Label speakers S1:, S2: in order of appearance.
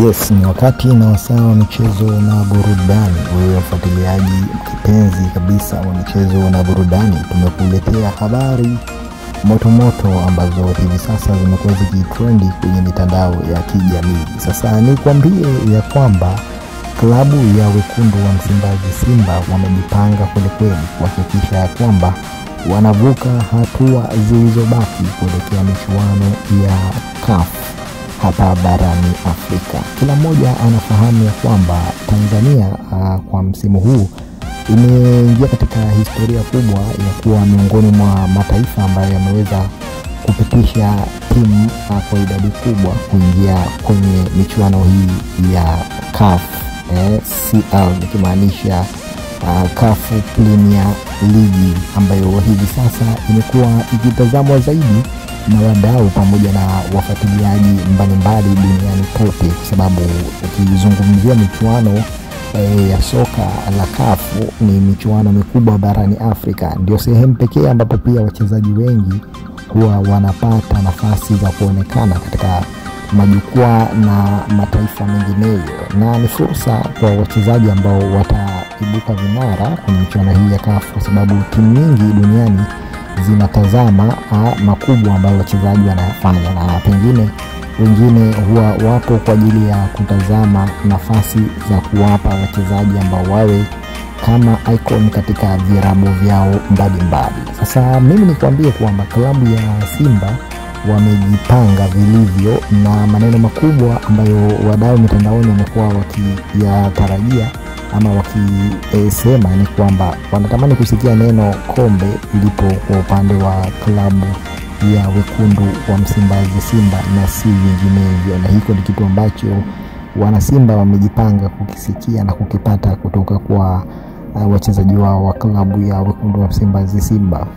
S1: Yes, ni wakati na wasaa wa michezo na burudani. Wewe mfuatiliaji kipenzi kabisa wa michezo na burudani, tumekuletea habari moto ambazo hivi sasa zimekuwa zikitrendi kwenye mitandao ya kijamii. Sasa nikwambie ya kwamba klabu ya wekundu wa Msimbazi Simba wamejipanga kweli kuhakikisha ya kwamba wanavuka hatua zilizobaki kuelekea michuano ya CAF hapa barani Afrika. Kila mmoja anafahamu ya kwamba Tanzania kwa msimu huu imeingia katika historia kubwa ya kuwa miongoni mwa mataifa ambayo yameweza kupitisha timu kwa idadi kubwa kuingia kwenye michuano hii ya CAF, CL nikimaanisha CAF Premier League, ambayo hivi sasa imekuwa ikitazamwa zaidi na wadau pamoja na wafuatiliaji mbalimbali duniani kote, kwa sababu ukizungumzia michuano ya soka la CAF ni michuano mikubwa barani Afrika. Ndio sehemu pekee ambapo pia wachezaji wengi huwa wanapata nafasi za kuonekana katika majukwaa na mataifa mengineyo, na ni fursa kwa wachezaji ambao wataibuka vinara kwenye michuano hii ya CAF, kwa sababu timu nyingi duniani zinatazama makubwa ambayo wachezaji wanayafanya, na pengine wengine huwa wapo kwa ajili ya kutazama nafasi za kuwapa wachezaji ambao wawe kama icon katika virabu vyao mbalimbali. Sasa mimi nikwambie kwamba klabu ya Simba wamejipanga vilivyo, na maneno makubwa ambayo wadau mitandaoni wamekuwa wakiyatarajia ama wakisema ni kwamba wanatamani kusikia neno kombe lipo kwa upande wa klabu ya wekundu wa Msimbazi Simba na si vinginevyo, na hiko ni kitu ambacho wana Simba wamejipanga kukisikia na kukipata kutoka kwa wachezaji wao wa klabu ya wekundu wa Msimbazi Simba.